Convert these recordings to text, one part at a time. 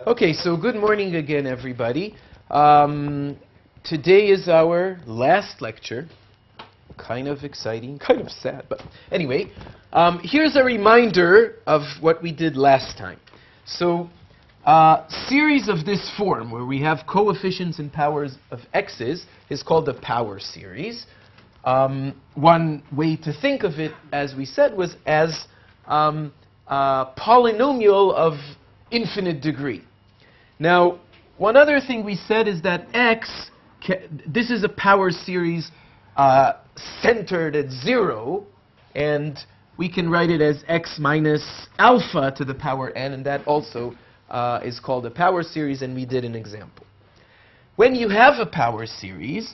Okay, so good morning again, everybody. Today is our last lecture. Kind of exciting, kind of sad, but anyway, here's a reminder of what we did last time. So, series of this form, where we have coefficients and powers of x's, is called a power series. One way to think of it, as we said, was as a polynomial of infinite degree. Now, one other thing we said is that x, this is a power series centered at 0, and we can write it as x minus alpha to the power n, and that also is called a power series, and we did an example. When you have a power series,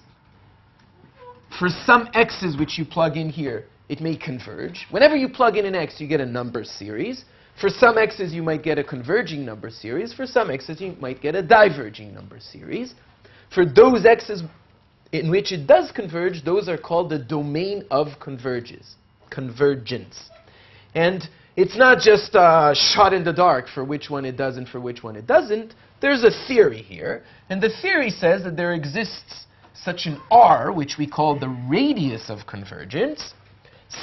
for some x's which you plug in here, it may converge. Whenever you plug in an x, you get a number series. For some x's, you might get a converging number series. For some x's, you might get a diverging number series. For those x's in which it does converge, those are called the domain of convergence. And it's not just a shot in the dark for which one it does and for which one it doesn't. There's a theory here. And the theory says that there exists such an r, which we call the radius of convergence,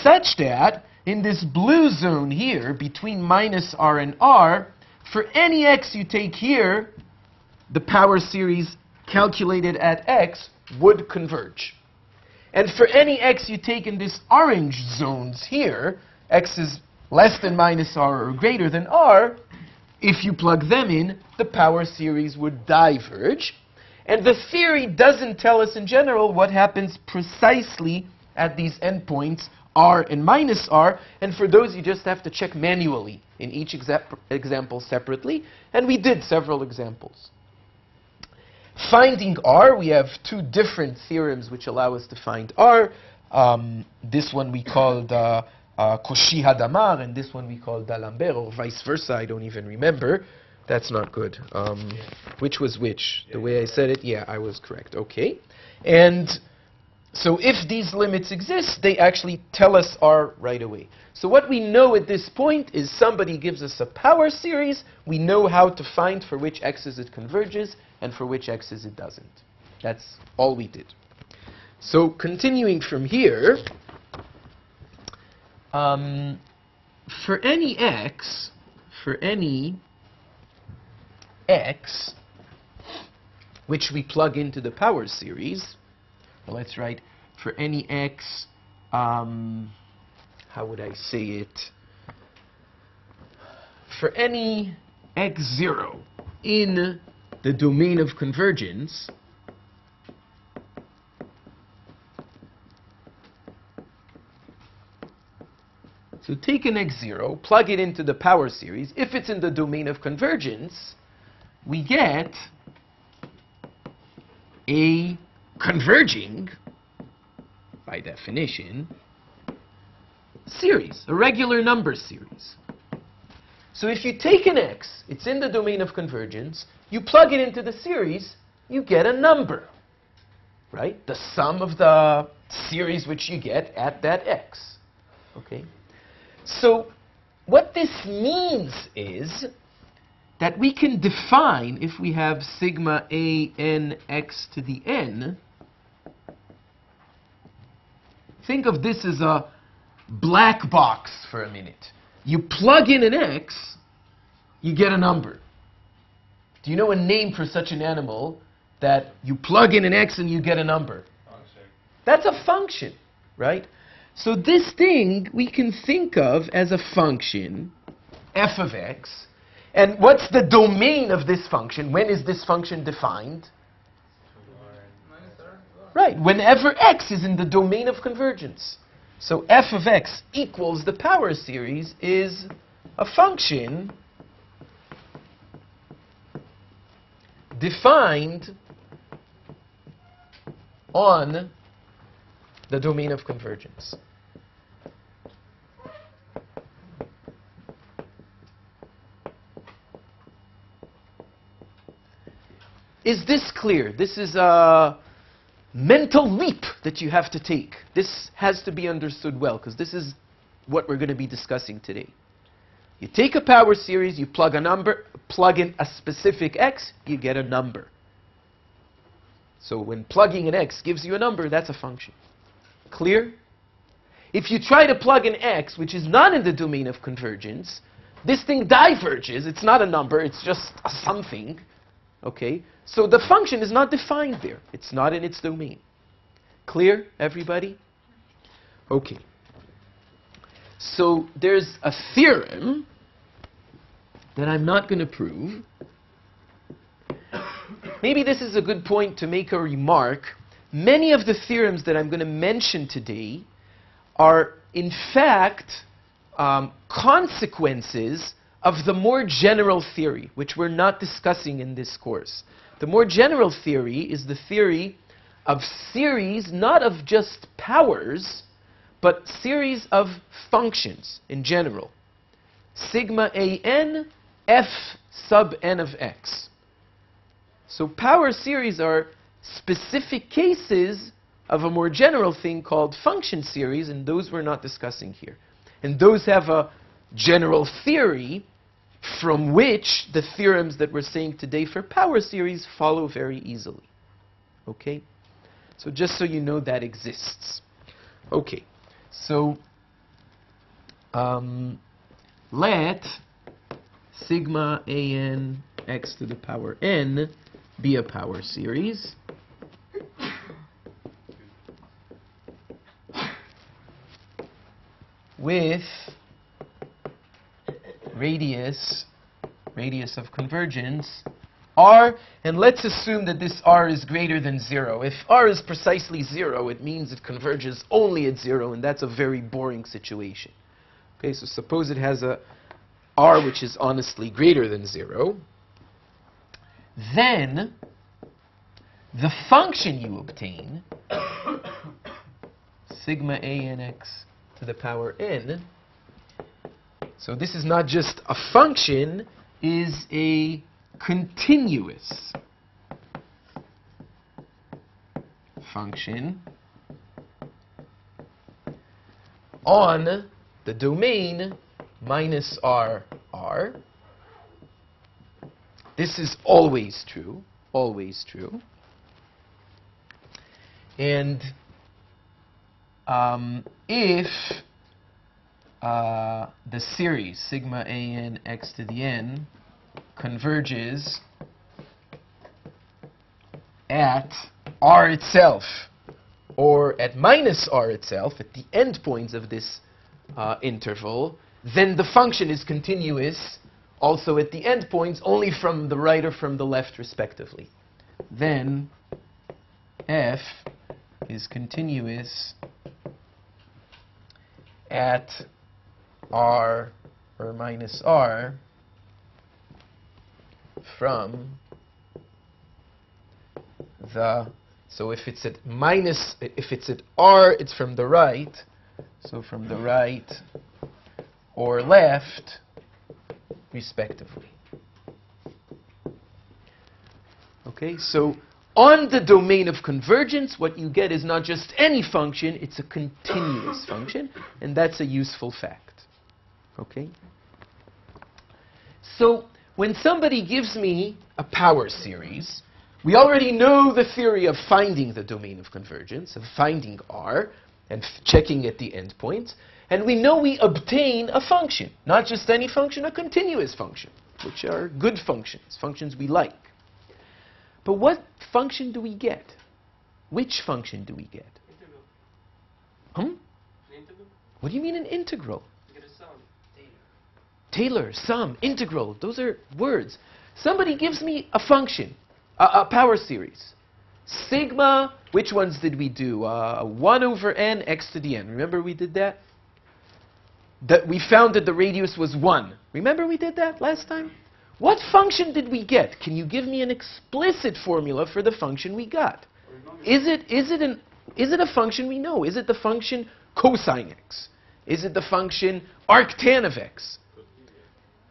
such that in this blue zone here, between minus r and r, for any x you take here, the power series calculated at x would converge. And for any x you take in this orange zones here, x is less than minus r or greater than r, if you plug them in, the power series would diverge. And the theory doesn't tell us in general what happens precisely at these endpoints, r and minus r, and for those you just have to check manually in each example separately, and we did several examples. Finding r, we have two different theorems which allow us to find r. This one we called Cauchy Hadamard, and this one we called D'Alembert, or vice versa, I don't even remember. That's not good. Which was which? The way I said it? Yeah, I was correct. Okay. And so if these limits exist, they actually tell us r right away. So what we know at this point is somebody gives us a power series. We know how to find for which x's it converges and for which x's it doesn't. That's all we did. So continuing from here, for any x, which we plug into the power series, let's write for any x, how would I say it? For any x0 in the domain of convergence, so take an x0, plug it into the power series. If it's in the domain of convergence, we get a converging, by definition, series, a regular number series. So if you take an x, it's in the domain of convergence, you plug it into the series, you get a number, right? The sum of the series which you get at that x, okay? So what this means is that we can define, if we have sigma a n x to the n, think of this as a black box for a minute. You plug in an x, you get a number. Do you know a name for such an animal that you plug in an x and you get a number? Function. That's a function, right? So this thing we can think of as a function, f of x. And what's the domain of this function? When is this function defined? Right, whenever x is in the domain of convergence. So f of x equals the power series is a function defined on the domain of convergence. Is this clear? This is a mental leap that you have to take. This has to be understood well, because this is what we're going to be discussing today. You take a power series, you plug a number, plug in a specific x, you get a number. So when plugging an x gives you a number, that's a function. Clear? If you try to plug an x, which is not in the domain of convergence, this thing diverges. It's not a number, it's just a something. Okay? So the function is not defined there. It's not in its domain. Clear, everybody? Okay. So there's a theorem that I'm not going to prove. Maybe this is a good point to make a remark. Many of the theorems that I'm going to mention today are, in fact, consequences of the more general theory, which we're not discussing in this course. The more general theory is the theory of series, not of just powers, but series of functions in general. Sigma an, f sub n of x. So power series are specific cases of a more general thing called function series, and those we're not discussing here. And those have a general theory from which the theorems that we're saying today for power series follow very easily. Okay? So just so you know that exists. Okay. So let sigma an x to the power n be a power series with radius of convergence r, and let's assume that this r is greater than 0. If r is precisely 0, it means it converges only at 0, and that's a very boring situation. Okay, so suppose it has a r which is honestly greater than 0. Then the function you obtain, sigma anx to the power n, so this is not just a function, is a continuous function on the domain minus r. This is always true, always true. And if the series sigma an x to the n converges at r itself or at minus r itself, at the endpoints of this interval, then the function is continuous also at the endpoints, only from the right or from the left respectively. Then f is continuous at r or minus r from the, so if it's at r, it's from the right, so from the right or left respectively. Okay, so on the domain of convergence, what you get is not just any function, it's a continuous function, and that's a useful fact. Okay? So when somebody gives me a power series, we already know the theory of finding the domain of convergence, of finding R, and checking at the endpoints. And we know we obtain a function, not just any function, a continuous function, which are good functions, functions we like. But what function do we get? Which function do we get? Integral. An integral? What do you mean an integral? You get a sum. Taylor, sum, integral, those are words. Somebody gives me a function, a power series. Sigma, which ones did we do? 1 over n x to the n. Remember we did that? That we found that the radius was 1. Remember we did that last time? What function did we get? Can you give me an explicit formula for the function we got? Is it a function we know? Is it the function cosine x? Is it the function arctan of x?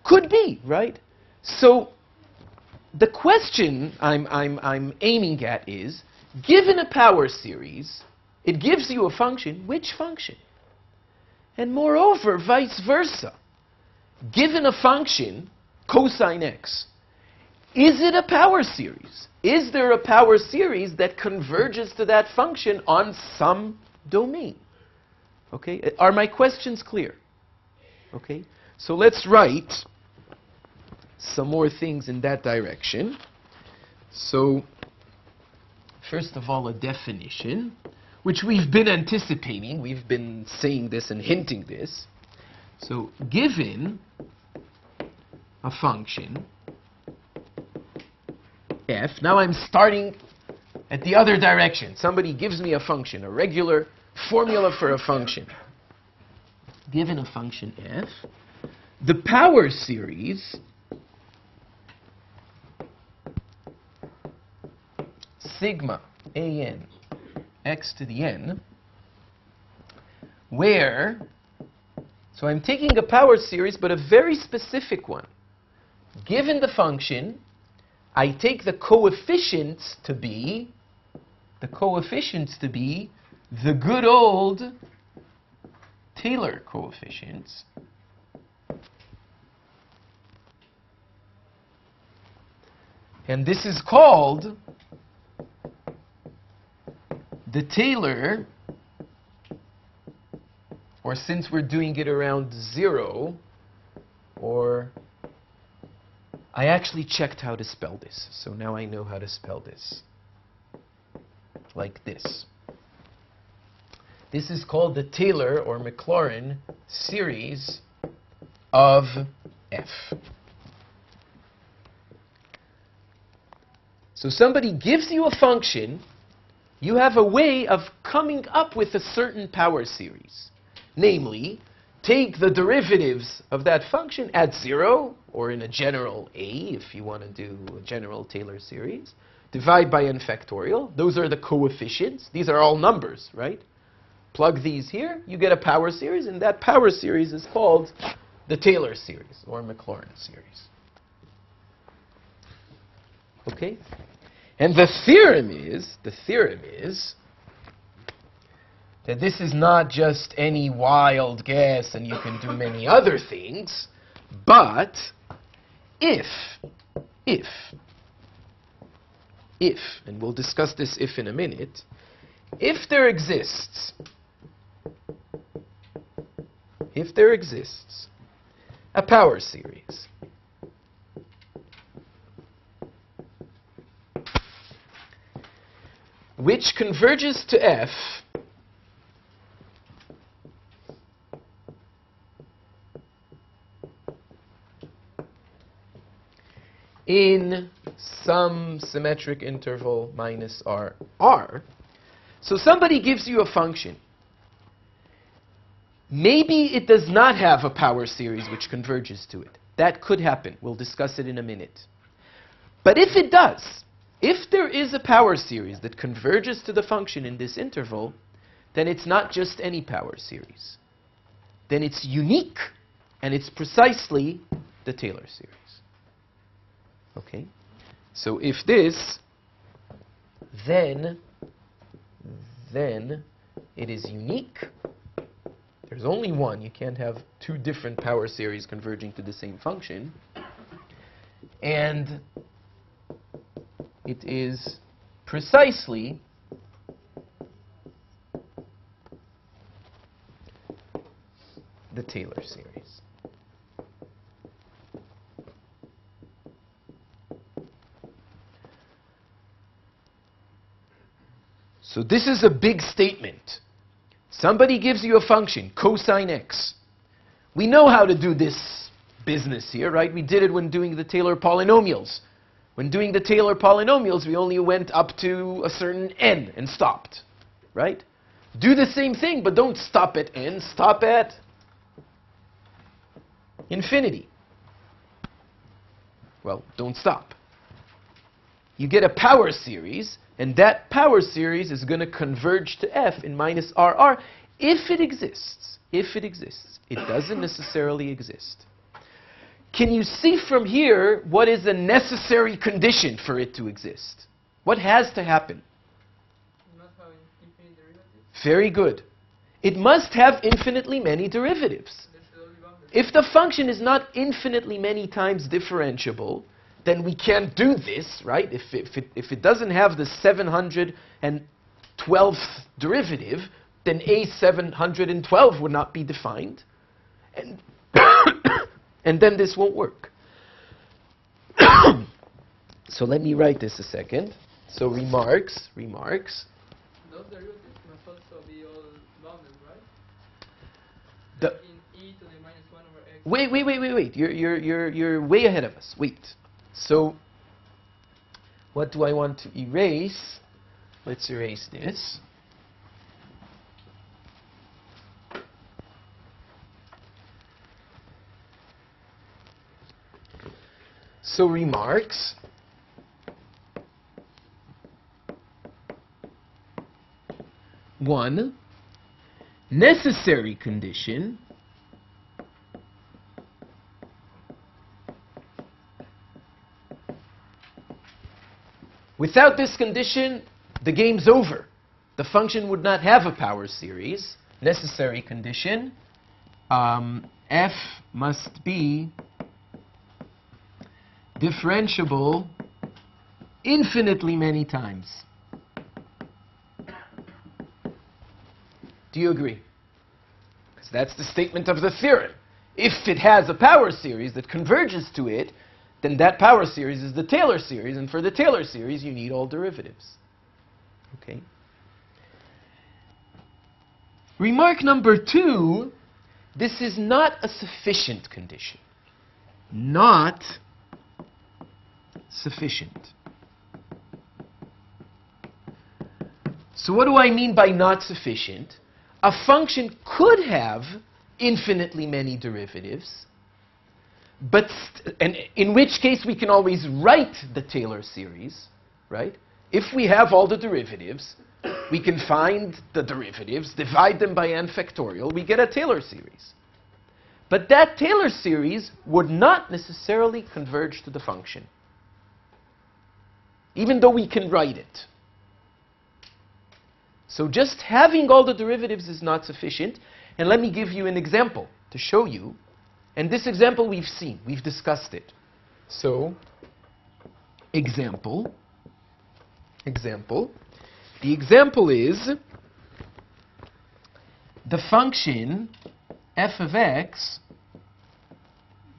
Could be, right? So the question I'm aiming at is, given a power series, it gives you a function. Which function? And moreover, vice versa. given a function, cosine x, is it a power series? Is there a power series that converges to that function on some domain? Okay, are my questions clear? Okay, so let's write some more things in that direction. So, first of all, a definition, which we've been anticipating. We've been saying this and hinting this. So, given a function f, now I'm starting at the other direction. Somebody gives me a function, a regular formula for a function. Given a function f, the power series sigma an x to the n, where, so I'm taking a power series, but a very specific one. Given the function, I take the coefficients to be the good old Taylor coefficients. And this is called the Taylor, or since we're doing it around 0, or I actually checked how to spell this, so now I know how to spell this. Like this. This is called the Taylor or Maclaurin series of f. So somebody gives you a function, you have a way of coming up with a certain power series. Namely, take the derivatives of that function at 0, or in a general a, if you want to do a general Taylor series, divide by n factorial. Those are the coefficients. These are all numbers, right? Plug these here, you get a power series, and that power series is called the Taylor series, or Maclaurin series. Okay? And the theorem is that this is not just any wild guess and you can do many other things, but if, and we'll discuss this if in a minute, if there exists a power series which converges to f in some symmetric interval minus r. So somebody gives you a function. Maybe it does not have a power series which converges to it. That could happen. We'll discuss it in a minute. But if it does, if there is a power series that converges to the function in this interval, then it's not just any power series. Then it's unique, and it's precisely the Taylor series. Okay? So if this, then it is unique. There's only one. You can't have two different power series converging to the same function. And it is precisely the Taylor series. So this is a big statement. Somebody gives you a function, cosine x. We know how to do this business here, right? We did it when doing the Taylor polynomials. When doing the Taylor polynomials, we only went up to a certain n and stopped, right? Do the same thing, but don't stop at n. Stop at infinity. Well, don't stop. You get a power series, and that power series is going to converge to f in minus RR if it exists. If it exists. It doesn't necessarily exist. Can you see from here what is a necessary condition for it to exist? What has to happen? It must have infinite derivatives. Very good. It must have infinitely many derivatives. There should all be bounded. if the function is not infinitely many times differentiable, then we can't do this, right? If it doesn't have the 712th derivative, then a 712 would not be defined. And, and then this won't work. So let me write this a second. So remarks. Those derivatives must also be all bounded, right? The, In e to the minus 1 over x. wait. You're way ahead of us. Wait. So what do I want to erase? Let's erase this. So remarks. One, necessary condition. Without this condition, the game's over. The function would not have a power series. Necessary condition. F must be differentiable infinitely many times. Do you agree? Because that's the statement of the theorem. If it has a power series that converges to it, then that power series is the Taylor series, and for the Taylor series you need all derivatives. Okay. Remark number 2, this is not a sufficient condition. Not sufficient. So what do I mean by not sufficient? A function could have infinitely many derivatives, but and in which case we can always write the Taylor series, right? If we have all the derivatives, we can find the derivatives, divide them by n factorial, we get a Taylor series. But that Taylor series would not necessarily converge to the function, even though we can write it. So just having all the derivatives is not sufficient. And let me give you an example to show you. And this example we've seen. We've discussed it. So, example. The example is the function f of x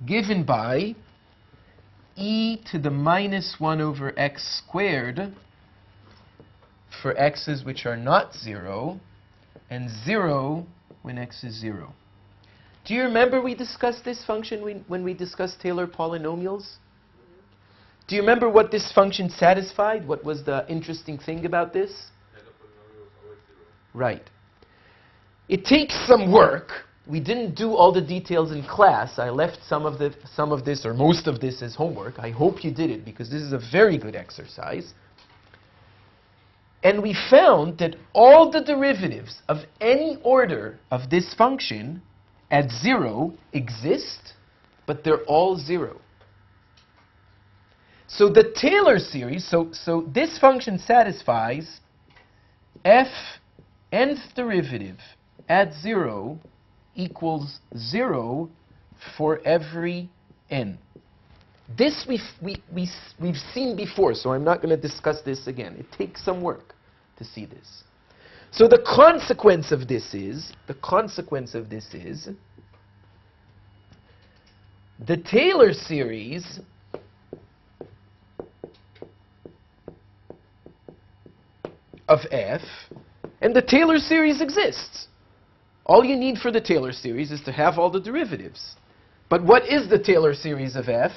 given by e to the minus 1 over x squared for x's which are not 0, and 0 when x is 0. Do you remember we discussed this function when we discussed Taylor polynomials? Do you remember what this function satisfied? What was the interesting thing about this? Right. It takes some work. We didn't do all the details in class. I left some of this or most of this as homework. I hope you did it because this is a very good exercise. And we found that all the derivatives of any order of this function at 0 exist, but they're all 0. So the Taylor series, so this function satisfies f nth derivative at 0 equals 0 for every n. This we've seen before, so I'm not going to discuss this again. It takes some work to see this. So the consequence of this is the Taylor series of f, and the Taylor series exists. All you need for the Taylor series is to have all the derivatives. But what is the Taylor series of f?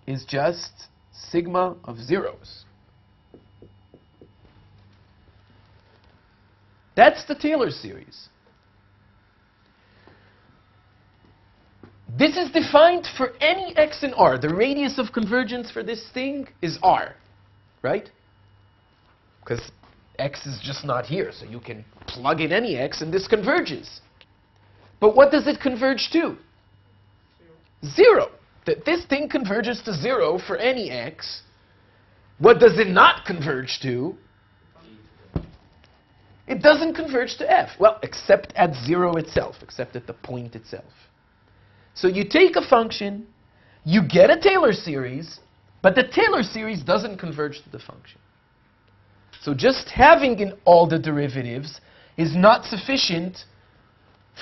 Is just sigma of zeros. That's the Taylor series. This is defined for any x in R. The radius of convergence for this thing is R, right? Because x is just not here, so you can plug in any x and this converges. But what does it converge to? 0. That this thing converges to 0 for any x. What does it not converge to? It doesn't converge to f. Well, except at 0 itself, except at the point itself. So you take a function, you get a Taylor series, but the Taylor series doesn't converge to the function. So just having in all the derivatives is not sufficient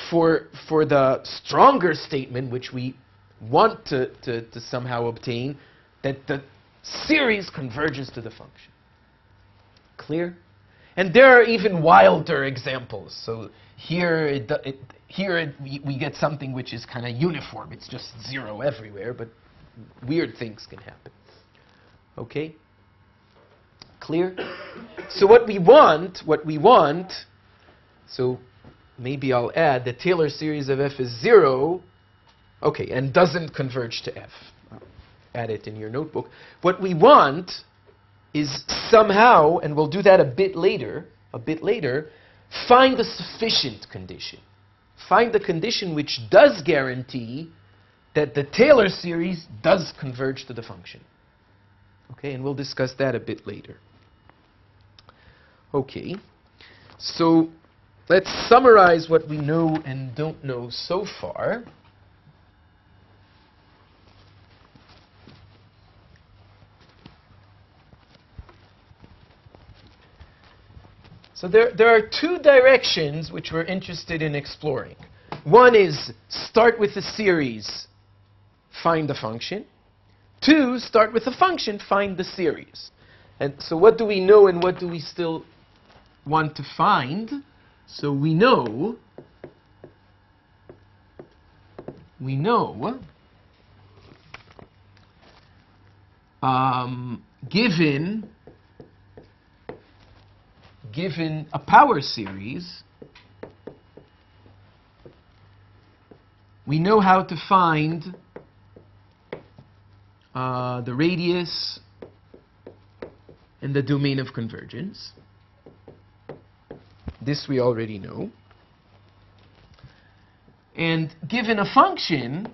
for the stronger statement, which we want to somehow obtain, that the series converges to the function. Clear? And there are even wilder examples. So here, we get something which is kind of uniform. It's just 0 everywhere, but weird things can happen. Okay? Clear? So what we want, so maybe I'll add the Taylor series of f is 0, okay, and doesn't converge to f. I'll add it in your notebook. What we want is somehow, and we'll do that a bit later, find a sufficient condition. Find the condition which does guarantee that the Taylor series does converge to the function. Okay, and we'll discuss that a bit later. Okay, so let's summarize what we know and don't know so far. So there are two directions which we're interested in exploring. One is start with a series, find the function. 2, start with a function, find the series. And so what do we know and what do we still want to find? So we know given a power series, we know how to find the radius and the domain of convergence. This we already know. And given a function,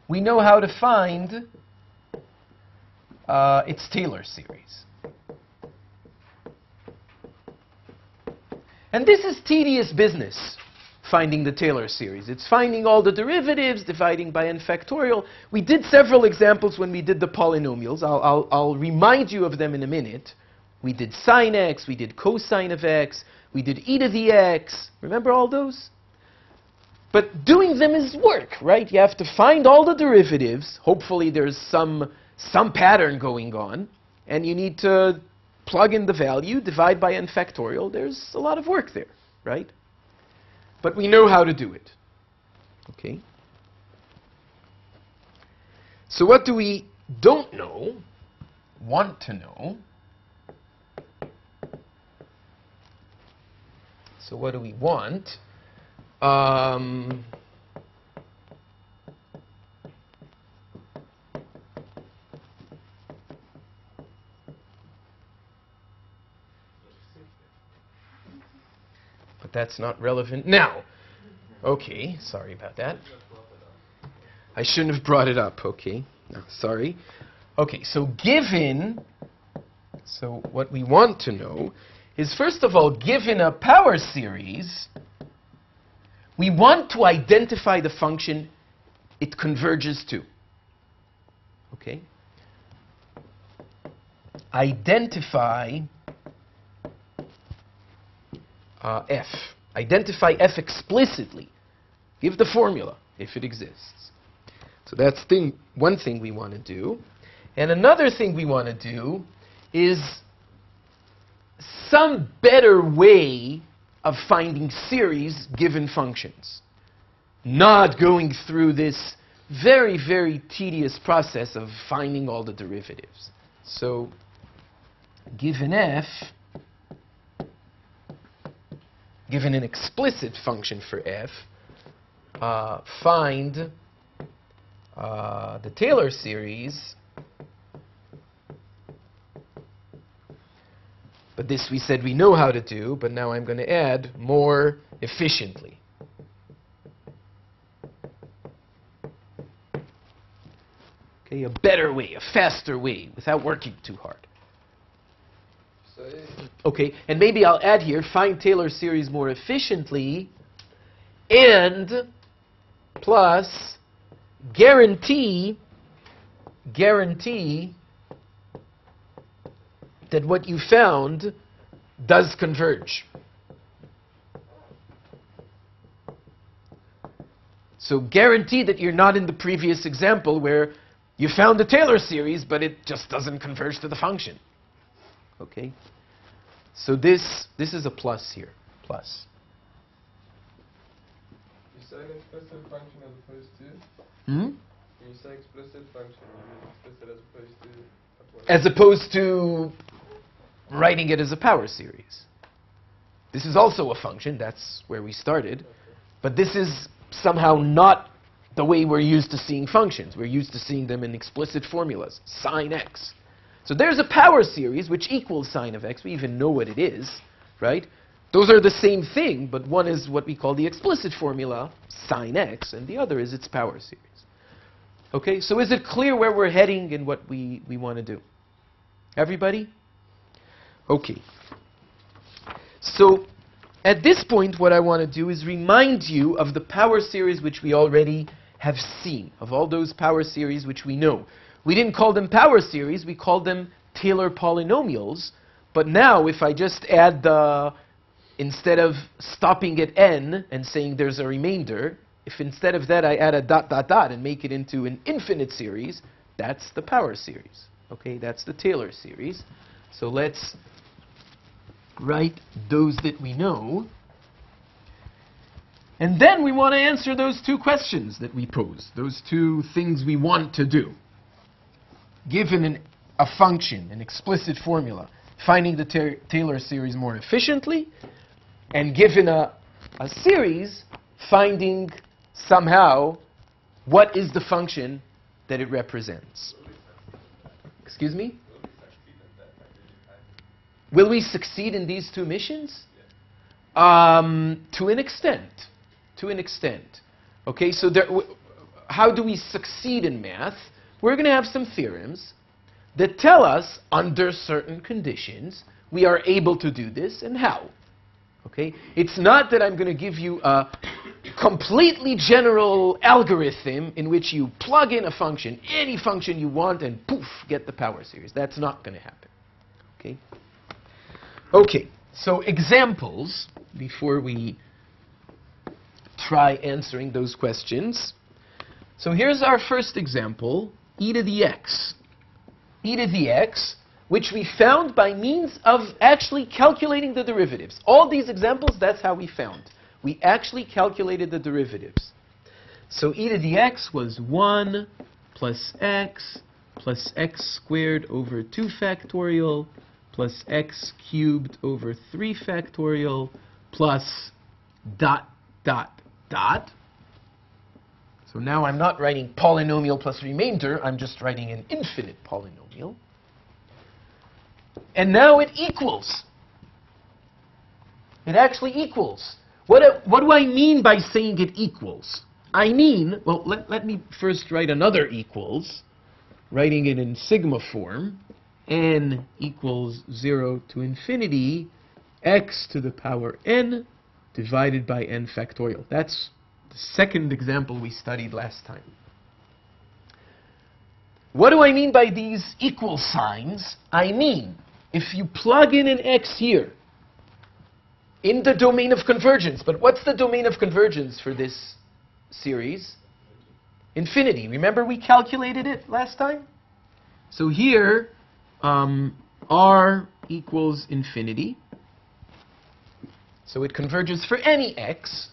we know how to find its Taylor series. And this is tedious business, finding the Taylor series. It's finding all the derivatives, dividing by n factorial. We did several examples when we did the polynomials. I'll remind you of them in a minute. We did sine x, we did cosine of x, we did e to the x. Remember all those? But doing them is work, right? You have to find all the derivatives. Hopefully there's some pattern going on. And you need to plug in the value, divide by n factorial. There's a lot of work there, right? But we know how to do it. Okay? So what do we don't know, want to know? So what do we want? But that's not relevant now. Okay, sorry about that. I shouldn't have brought it up. Okay, no, sorry. Okay, so what we want to know is, first of all, given a power series, we want to identify the function it converges to. Okay? Identify f. Identify f explicitly. Give the formula, if it exists. So that's one thing we want to do. And another thing we want to do is some better way of finding series given functions. Not going through this very, very tedious process of finding all the derivatives. So, given f, given an explicit function for f, find the Taylor series. But this we said we know how to do, but now I'm going to add more efficiently. Okay, a better way, a faster way, without working too hard. So Okay, and maybe I'll add here, find Taylor series more efficiently, and plus guarantee that what you found does converge. So guarantee that you're not in the previous example where you found the Taylor series, but it just doesn't converge to the function. Okay? So this is a plus here. Plus. You say an explicit function as opposed to? Hmm? When you say explicit function, you mean explicit as opposed to what? As opposed to writing it as a power series. This is also a function. That's where we started. Okay. But this is somehow not the way we're used to seeing functions. We're used to seeing them in explicit formulas. Sine x. So there's a power series which equals sine of x. We even know what it is, right? Those are the same thing, but one is what we call the explicit formula, sine x, and the other is its power series. Okay, so is it clear where we're heading and what we want to do? Everybody? Okay. So at this point, what I want to do is remind you of the power series which we already have seen, of all those power series which we know. We didn't call them power series, we called them Taylor polynomials. But now, if I just add the, instead of stopping at n and saying there's a remainder, if instead of that I add a dot, dot, dot and make it into an infinite series, that's the power series. Okay, that's the Taylor series. So let's write those that we know. And then we want to answer those two questions that we pose, those two things we want to do. Given a function, an explicit formula, finding the Taylor series more efficiently, and given a series, finding somehow what is the function that it represents. Excuse me? Will we succeed in these two missions? To an extent. To an extent. Okay, so how do we succeed in math? We're going to have some theorems that tell us, under certain conditions, we are able to do this, and how. Okay? It's not that I'm going to give you a completely general algorithm in which you plug in a function, any function you want, and poof, get the power series. That's not going to happen. Okay? Okay, so examples, before we try answering those questions. So here's our first example, e to the x. E to the x, which we found by means of actually calculating the derivatives. All these examples, that's how we found. We actually calculated the derivatives. So e to the x was 1 plus x squared over 2 factorial plus x cubed over 3 factorial plus dot, dot, dot. So now I'm not writing polynomial plus remainder, I'm just writing an infinite polynomial. And now it equals. It actually equals. What do I mean by saying it equals? I mean, well, let me first write another equals, writing it in sigma form. N equals 0 to infinity, x to the power n divided by n factorial. That's the second example we studied last time. What do I mean by these equal signs? I mean, if you plug in an x here, in the domain of convergence, but what's the domain of convergence for this series? Infinity. Remember we calculated it last time? So here, r equals infinity. So it converges for any x.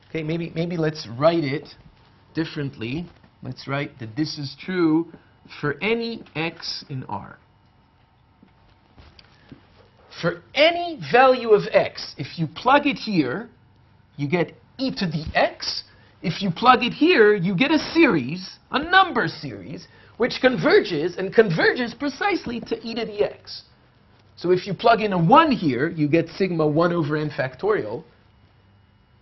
Okay, maybe let's write it differently. Let's write that this is true for any x in R. For any value of x, if you plug it here, you get e to the x. If you plug it here, you get a series, a number series, which converges, and converges precisely to e to the x. So if you plug in a 1 here, you get sigma 1 over n factorial.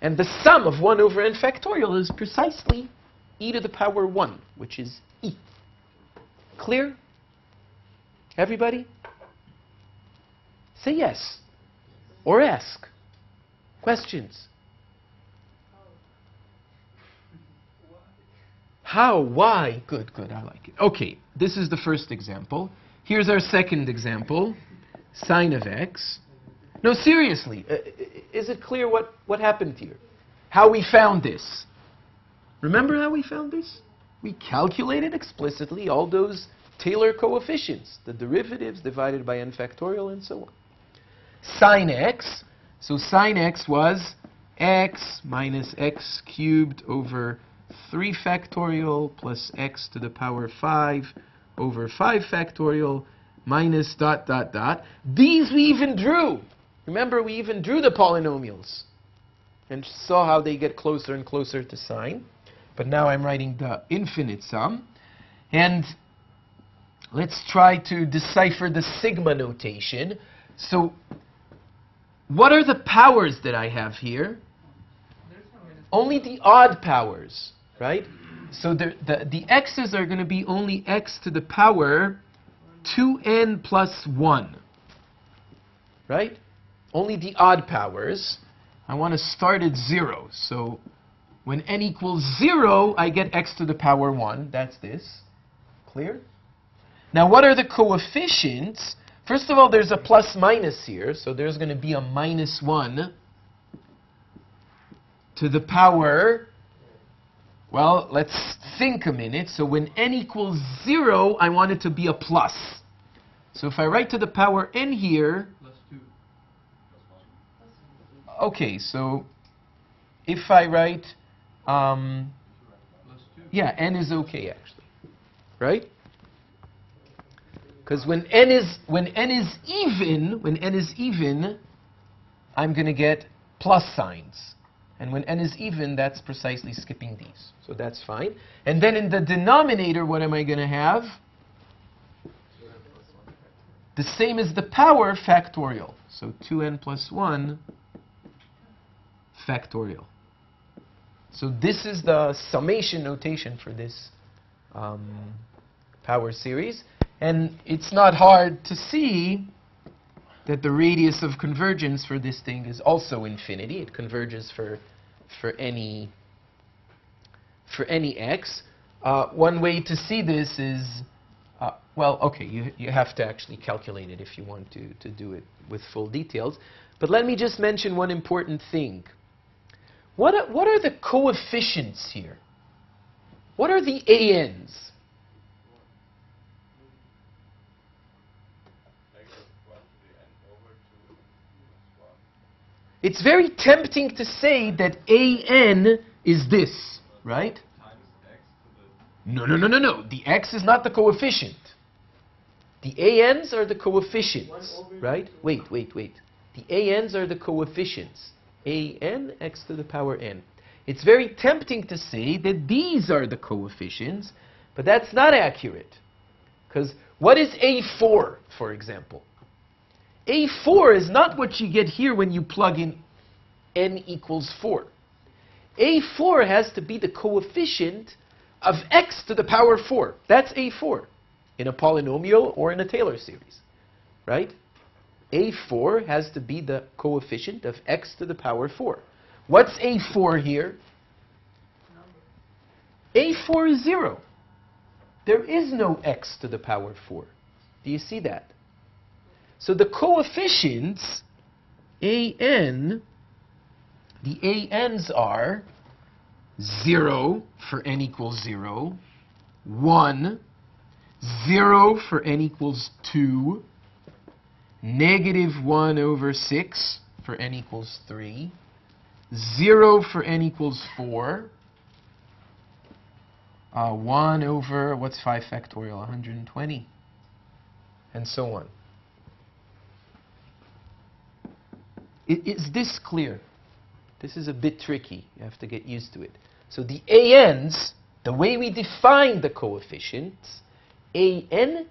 And the sum of 1 over n factorial is precisely e to the power 1, which is e. Clear? Everybody? Say yes. Or ask. Questions. How? Why? Good, good, I like it. Okay, this is the first example. Here's our second example. Sine of x. No, seriously, is it clear what happened here? How we found this? Remember how we found this? We calculated explicitly all those Taylor coefficients, the derivatives divided by n factorial and so on. Sine x, so sine x was x minus x cubed over 3 factorial plus x to the power 5 over 5 factorial minus dot dot dot. These we even drew. Remember, we even drew the polynomials and saw how they get closer and closer to sine. But now I'm writing the infinite sum. And let's try to decipher the sigma notation. So what are the powers that I have here? Only the odd powers, right? So the x's are going to be only x to the power 2n plus 1, right? Only the odd powers. I want to start at 0. So when n equals 0, I get x to the power 1. That's this. Clear? Now, what are the coefficients? First of all, there's a plus minus here. So there's going to be a minus 1 to the power. Well, let's think a minute. So when n equals 0, I want it to be a plus. So if I write to the power n here, Plus 2. okay, so if I write, Plus 2. yeah, n is okay actually, right? Because when n is even, I'm going to get plus signs. And when n is even, that's precisely skipping these. So that's fine. And then in the denominator, what am I going to have? The same as the power factorial. So 2n plus 1 factorial. So this is the summation notation for this power series. And it's not hard to see that the radius of convergence for this thing is also infinity. It converges for any x. One way to see this is, well, okay, you have to actually calculate it if you want to do it with full details. But let me just mention one important thing. What are the coefficients here? What are the ANs? It's very tempting to say that AN is this, right? No. The x is not the coefficient. The ANs are the coefficients, right? Wait. The ANs are the coefficients. AN, x to the power n. It's very tempting to say that these are the coefficients, but that's not accurate. Because what is A4, for example? A4 is not what you get here when you plug in n equals 4. A4 has to be the coefficient of x to the power 4. That's A4 in a polynomial or in a Taylor series, right? A4 has to be the coefficient of x to the power 4. What's A4 here? A4 is 0. There is no x to the power 4. Do you see that? So the coefficients, AN, the ANs are 0 for n equals 0, 1, 0 for n equals 2, negative 1 over 6 for n equals 3, 0 for n equals 4, 1 over, what's 5 factorial? 120, and so on. Is this clear? This is a bit tricky. You have to get used to it. So the ANs, the way we define the coefficients, AN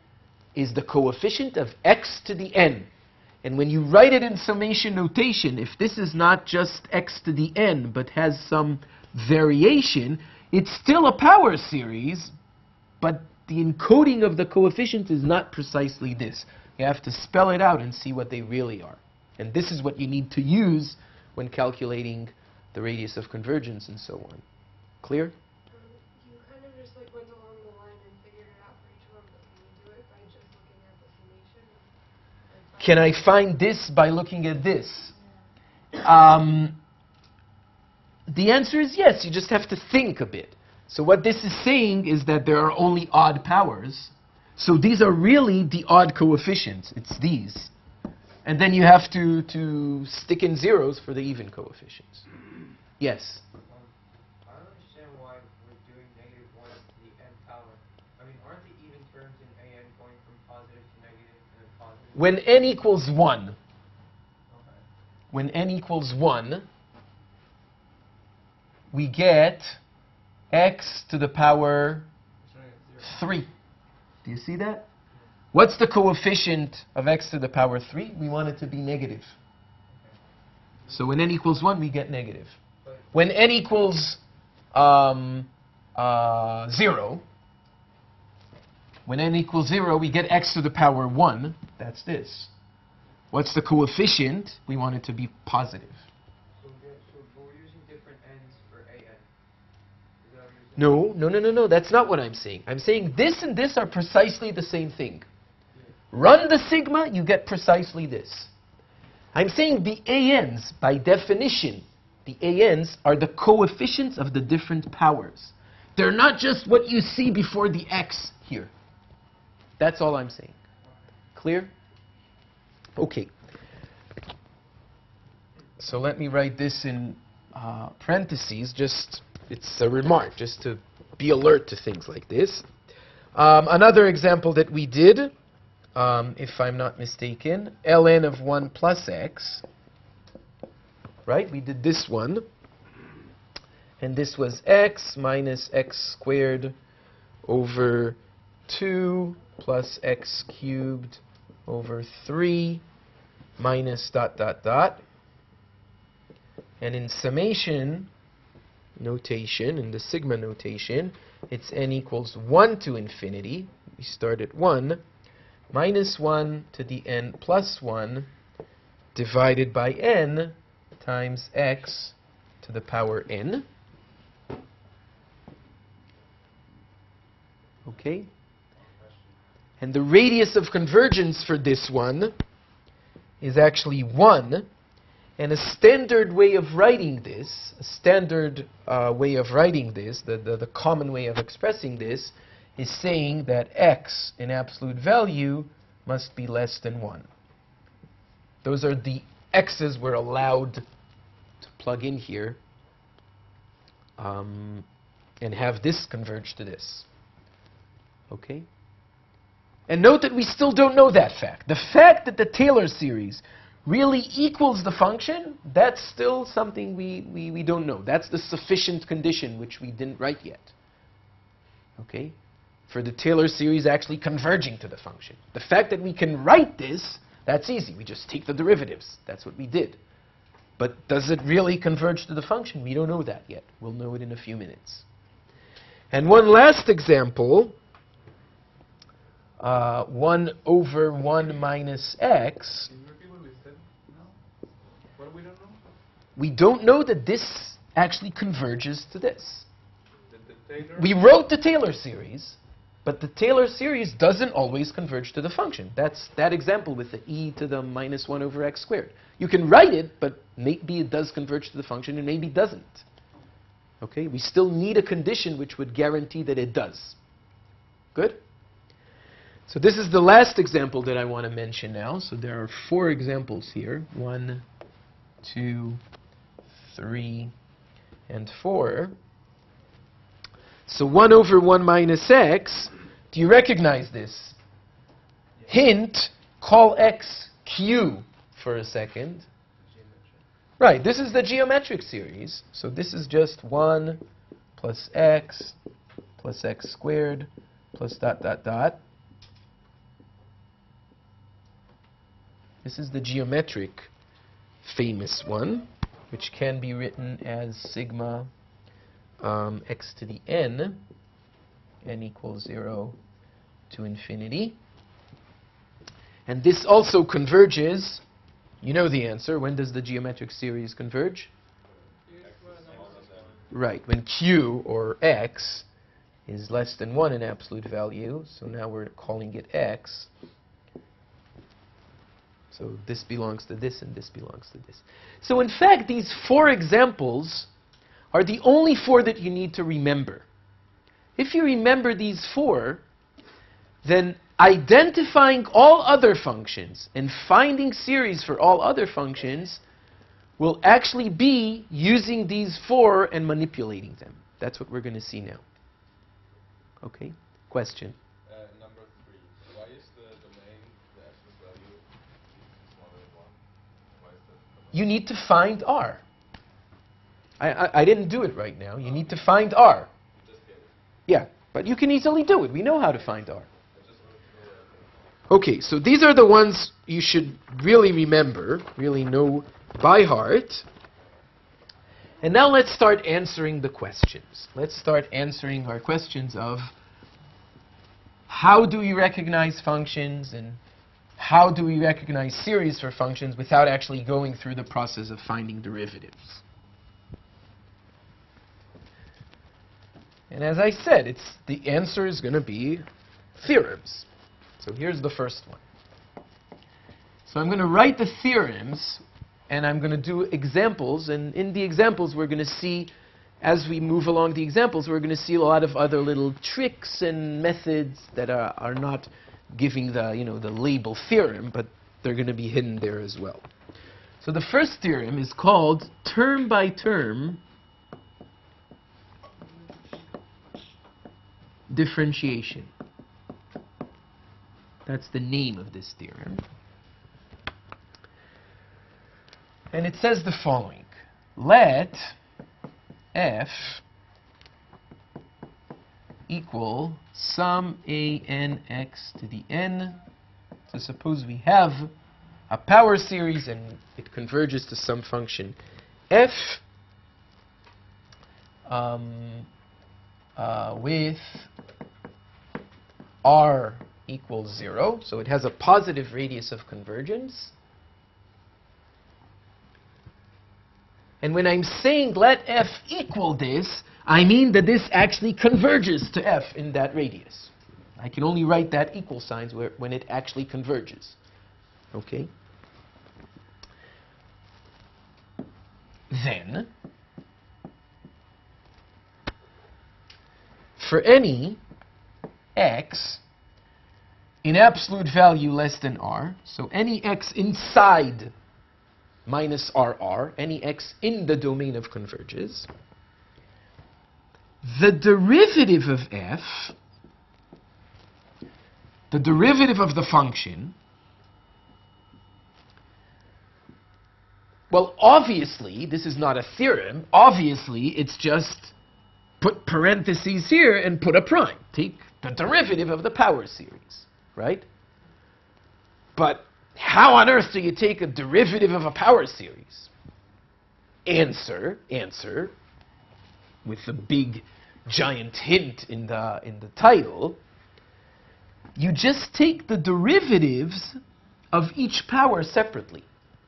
is the coefficient of x to the n. And when you write it in summation notation, if this is not just x to the n, but has some variation, it's still a power series, but the encoding of the coefficient is not precisely this. You have to spell it out and see what they really are. And this is what you need to use when calculating the radius of convergence and so on. Clear? You kind of just like went along the line and figured it out for each one, but can you do it by just looking at the summation? Like Can I find this by looking at this? The answer is yes. You just have to think a bit. So what this is saying is that there are only odd powers. So these are really the odd coefficients. It's these. And then you have to stick in zeros for the even coefficients. Yes? I don't understand why we're doing negative 1 to the n power. I mean, aren't the even terms in an going from positive to negative and then positive? When n equals 1, Okay. when n equals 1, we get x to the power 3. Do you see that? What's the coefficient of x to the power 3? We want it to be negative. So when n equals 1, we get negative. When n equals 0, when n equals 0, we get x to the power 1. That's this. What's the coefficient? We want it to be positive. So we're using different n's for an. Is that what you're saying? No. That's not what I'm saying. I'm saying this and this are precisely the same thing. Run the sigma, you get precisely this. I'm saying the ANs, by definition, the ANs are the coefficients of the different powers. They're not just what you see before the x here. That's all I'm saying. Clear? Okay. So let me write this in parentheses. It's a remark, just to be alert to things like this. Another example that we did, if I'm not mistaken, ln of 1 plus x. Right? We did this one. And this was x minus x squared over 2 plus x cubed over 3 minus ... And in summation notation, in the sigma notation, it's n equals 1 to infinity. We start at 1, minus 1 to the n plus 1 divided by n times x to the power n. Okay? And the radius of convergence for this one is actually 1. And a standard way of writing this, the common way of expressing this, is saying that x in absolute value must be less than 1. Those are the x's we're allowed to plug in here and have this converge to this. Okay? And note that we still don't know that fact. The fact that the Taylor series really equals the function, that's still something we don't know. That's the sufficient condition which we didn't write yet. Okay? For the Taylor series actually converging to the function. The fact that we can write this, that's easy. We just take the derivatives. That's what we did. But does it really converge to the function? We don't know that yet. We'll know it in a few minutes. And one last example, 1 over 1 minus x. Can you repeat what we said now? What we don't know? We don't know that this actually converges to this. The Taylor? We wrote the Taylor series, but the Taylor series doesn't always converge to the function. That's that example with the e to the minus 1 over x squared. You can write it, but maybe it does converge to the function and maybe it doesn't. Okay? We still need a condition which would guarantee that it does. Good? So this is the last example that I want to mention now. So there are 4 examples here. 1, 2, 3, and 4. So 1 over 1 minus x, do you recognize this? Yes. Hint, call x q for a second. Right, this is the geometric series. So this is just 1 plus x squared plus ... This is the geometric famous one, which can be written as sigma x to the n equals 0 to infinity. and this also converges, you know the answer. When does the geometric series converge? Right, when q, or x, is less than 1 in absolute value. So now we're calling it x. So this belongs to this, and this belongs to this. So in fact, these 4 examples are the only 4 that you need to remember. If you remember these 4, then identifying all other functions and finding series for all other functions will actually be using these 4 and manipulating them. That's what we're going to see now. Okay? Question? Number 3. Why is the domain, the absolute value, smaller than 1? Why is that? You need to find R. I didn't do it right now. You need to find R. Just get it. Yeah, but you can easily do it. We know how to find R. Okay, so these are the ones you should really remember, really know by heart. And now let's start answering the questions. Let's start answering our questions of how do we recognize functions and how do we recognize series for functions without actually going through the process of finding derivatives. And as I said, the answer is going to be theorems. So here's the first one. So I'm going to write the theorems, and I'm going to do examples. And in the examples, we're going to see, as we move along the examples, we're going to see a lot of other little tricks and methods that are not giving the label theorem, but they're going to be hidden there as well. So the first theorem is called term by term differentiation. That's the name of this theorem. And it says the following. Let f equal sum a n x to the n. So suppose we have a power series and it converges to some function f with r equals 0. So it has a positive radius of convergence. And when I'm saying let f equal this, I mean that this actually converges to f in that radius. I can only write that equal signs when it actually converges. Okay? Then, for any x in absolute value less than r, so any x inside minus RR, any x in the domain of converges, the derivative of f, the derivative of the function, well, obviously, this is not a theorem. Obviously, it's just put parentheses here and put a prime. Take the derivative of the power series, right? But how on earth do you take a derivative of a power series? Answer, with a big giant hint in the title. You just take the derivatives of each power separately.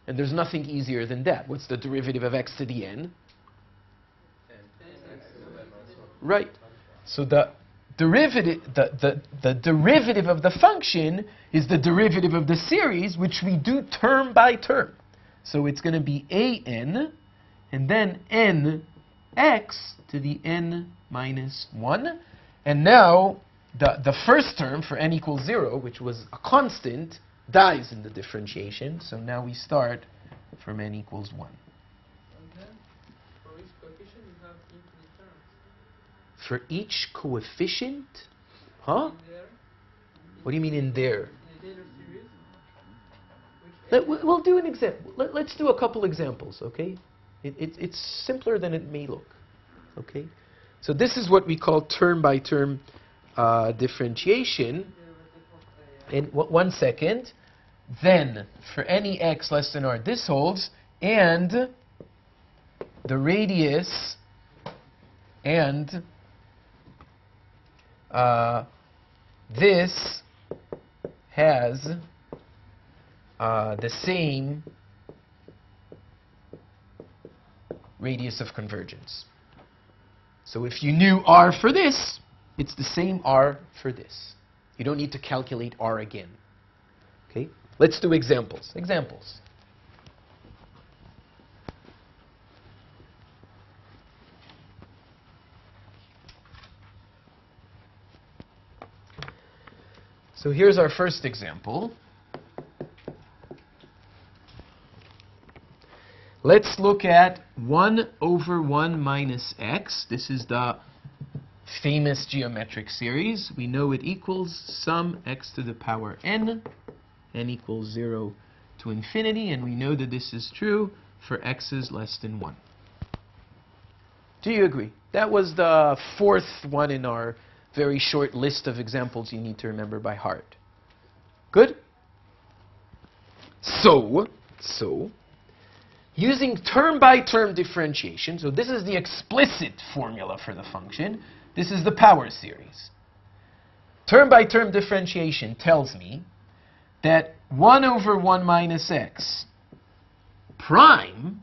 And there's nothing easier than that. What's the derivative of x to the n? Right. So the derivative, the derivative of the function is the derivative of the series, which we do term by term. So it's going to be an, and then nx to the n minus 1. And now the first term for n equals 0, which was a constant, dies in the differentiation. So now we start from n equals 1. And then, for each coefficient, you have infinite terms. For each coefficient? Huh? In there, What do you mean in there? in the Taylor series, which We'll do an example. Let's do a couple examples, okay? It's simpler than it may look, okay? So this is what we call term-by-term differentiation. And one second. Then, for any x less than r, this holds, and the radius and this has the same radius of convergence. So if you knew r for this, it's the same r for this. You don't need to calculate r again. Okay? Let's do examples. Examples. So here's our first example. Let's look at 1 over 1 minus x. This is the famous geometric series. We know it equals sum x to the power n equals 0 to infinity, and we know that this is true for x's less than 1. Do you agree? That was the fourth one in our very short list of examples you need to remember by heart. Good? So, using term-by-term differentiation, so this is the explicit formula for the function, this is the power series. Term-by-term differentiation tells me that 1 over 1 minus x prime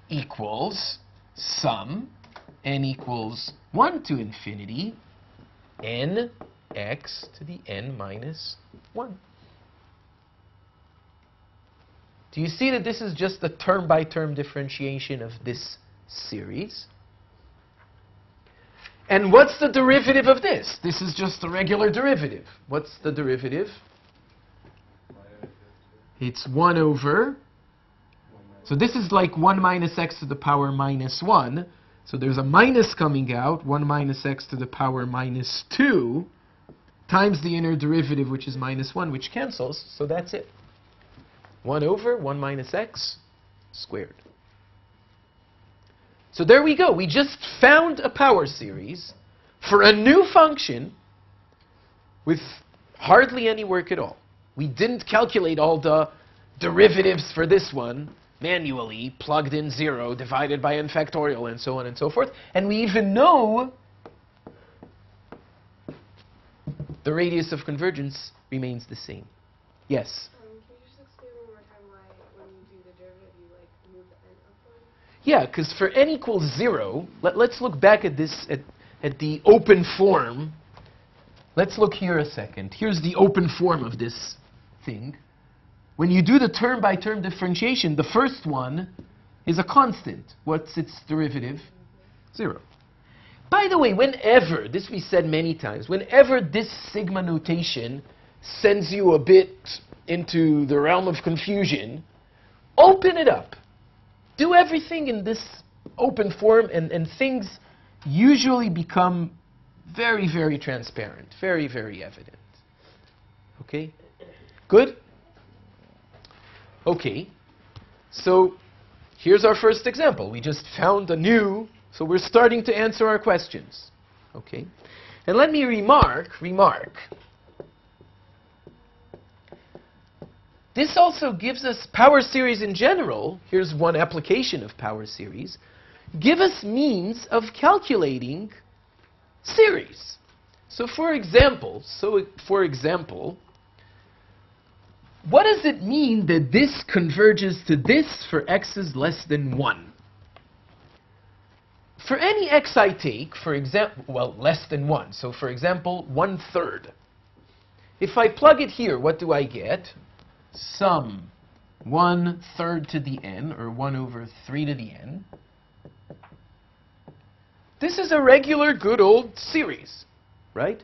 equals sum n equals 1 to infinity n x to the n minus 1. Do you see that this is just the term-by-term differentiation of this series? And what's the derivative of this? This is just the regular derivative. What's the derivative? It's 1 over. So this is like 1 minus x to the power minus 1. So there's a minus coming out, 1 minus x to the power minus 2, times the inner derivative, which is minus 1, which cancels. So that's it. 1 over 1 minus x squared. So there we go. We just found a power series for a new function with hardly any work at all. We didn't calculate all the derivatives for this one manually, plugged in 0, divided by n factorial, and so on and so forth. And we even know the radius of convergence remains the same. Yes? Can you just explain one more time why when you do the derivative you like move the n up one? Yeah, because for n equals 0, let's look back at this, at the open form. Let's look here a second. Here's the open form of this thing. When you do the term-by-term differentiation, the first one is a constant. What's its derivative? 0. By the way, whenever, this we said many times, whenever this sigma notation sends you a bit into the realm of confusion, open it up. Do everything in this open form, and things usually become very, very transparent, very, very evident. Okay? Good? Okay. So here's our first example. We just found a new, so we're starting to answer our questions. Okay? And let me remark, this also gives us power series in general. Here's one application of power series. Give us means of calculating series. So for example, what does it mean that this converges to this for x's less than 1? For any x I take, for example, well, less than 1. So for example, 1/3. If I plug it here, what do I get? Sum 1/3 to the n, or 1 over 3 to the n. This is a regular good old series, right?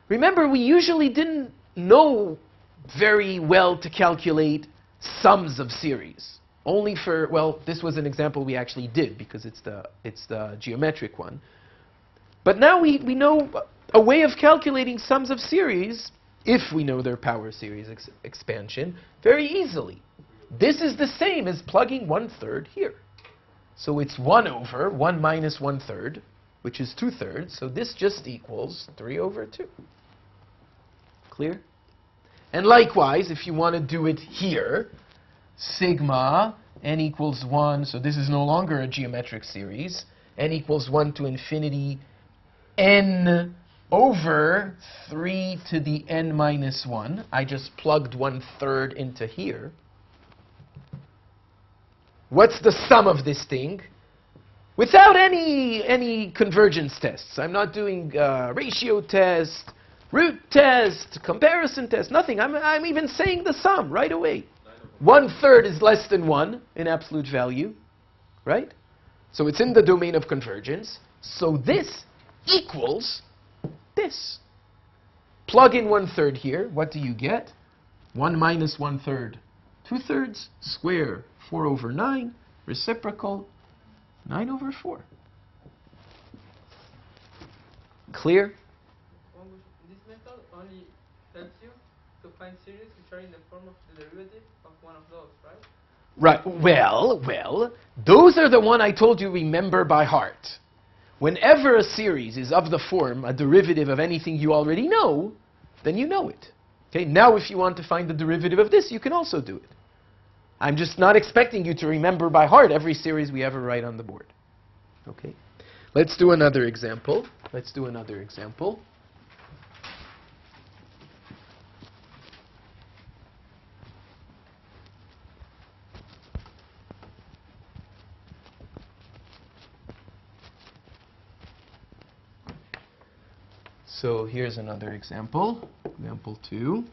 Remember, we usually didn't know very well to calculate sums of series. Only for, well, this was an example we actually did because it's the geometric one. But now we know a way of calculating sums of series, if we know their power series expansion, very easily. This is the same as plugging 1/3 here. So it's 1 over 1 minus 1/3, which is 2/3. So this just equals 3 over 2. Clear? And likewise, if you want to do it here, sigma n equals 1, so this is no longer a geometric series, n equals 1 to infinity n over 3 to the n minus 1. I just plugged 1/3 into here. What's the sum of this thing? Without any convergence tests. I'm not doing ratio test, root test, comparison test, nothing. I'm even saying the sum right away. 1/3 is less than 1 in absolute value, right? So it's in the domain of convergence. So this equals this. Plug in 1/3 here. What do you get? 1 minus 1/3. 2/3 square, 4 over 9. Reciprocal, 9 over 4. Clear? This method only helps you to find series which are in the form of the derivative of one of those, right? Right. Well, those are the one I told you remember by heart. Whenever a series is of the form, a derivative of anything you already know, then you know it. Okay. Now, if you want to find the derivative of this, you can also do it. I'm just not expecting you to remember by heart every series we ever write on the board. Okay. Let's do another example. So here's another example. Example 2.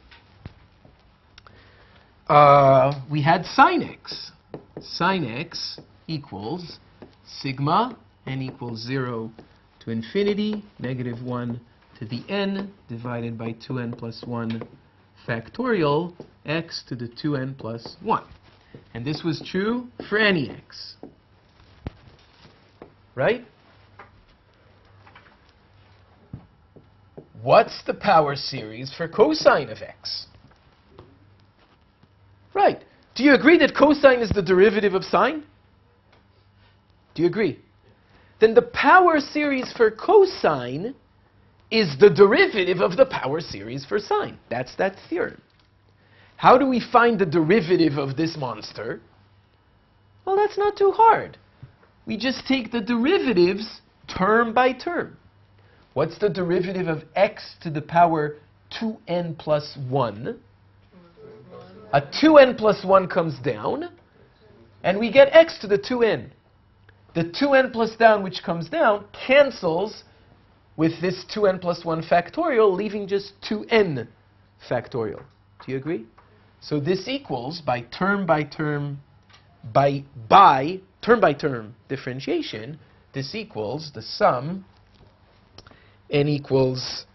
We had sine x. Sine x equals sigma n equals 0 to infinity, negative 1 to the n, divided by 2n plus 1 factorial, x to the 2n plus 1. And this was true for any x. Right? What's the power series for cosine of x? Right. Do you agree that cosine is the derivative of sine? Do you agree? Then the power series for cosine is the derivative of the power series for sine. That's that theorem. How do we find the derivative of this monster? Well, that's not too hard. We just take the derivatives term by term. What's the derivative of x to the power 2n plus 1? A 2n plus 1 comes down, and we get x to the 2n. The 2n plus down, which comes down, cancels with this 2n plus 1 factorial, leaving just 2n factorial. Do you agree? So this equals, by term by term differentiation, this equals the sum n equals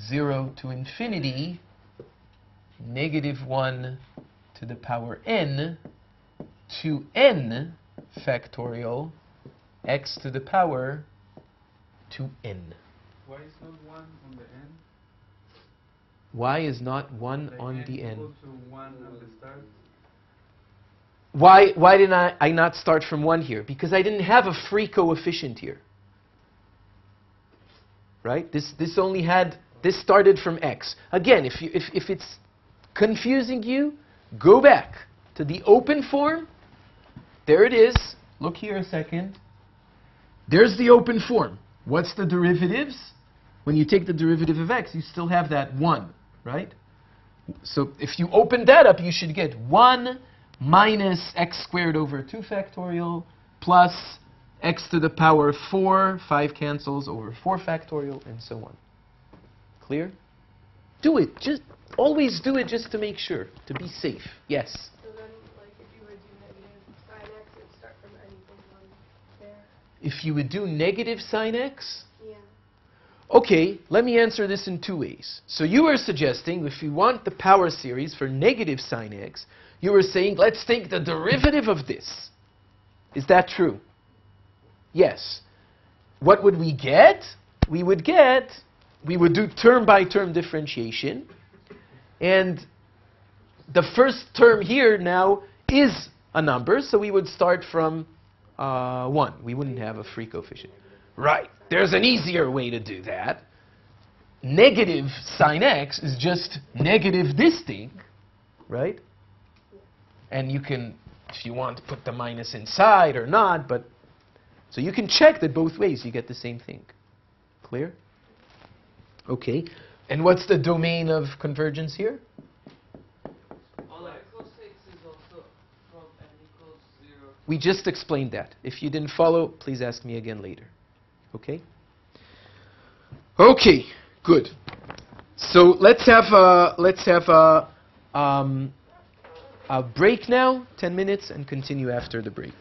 0 to infinity, negative 1 to the power n, to n factorial, x to the power 2n. Why is not 1 on the n? Why is not 1 on the n? Equal to 1 at the start? Why did I not start from 1 here? Because I didn't have a free coefficient here. Right? This started from x. Again, if it's confusing you, go back to the open form. There it is. Look here a second. There's the open form. What's the derivatives? When you take the derivative of x, you still have that 1, right? So if you open that up, you should get 1 minus x squared over 2 factorial plus x to the power 4, 5 cancels over 4 factorial, and so on. Clear? Do it. Just always do it just to make sure, to be safe. Yes? So then, like, if you would do negative sine x, it would start from n equals 1 there. If you would do negative sine x, Yeah. okay, let me answer this in 2 ways. So you were suggesting, if you want the power series for negative sine x, you were saying, let's take the derivative of this. Is that true? Yes. What would we get? We would do term by term differentiation. And the first term here now is a number, so we would start from 1. We wouldn't have a free coefficient. Right. There's an easier way to do that. Negative sine x is just negative this thing, right? And you can, if you want, put the minus inside or not, but so you can check that both ways you get the same thing. Clear? Okay. And what's the domain of convergence here? All x equals 6 is also from n equals 0. We just explained that. If you didn't follow, please ask me again later. Okay? Okay, good. So let's have a break now, 10 minutes, and continue after the break.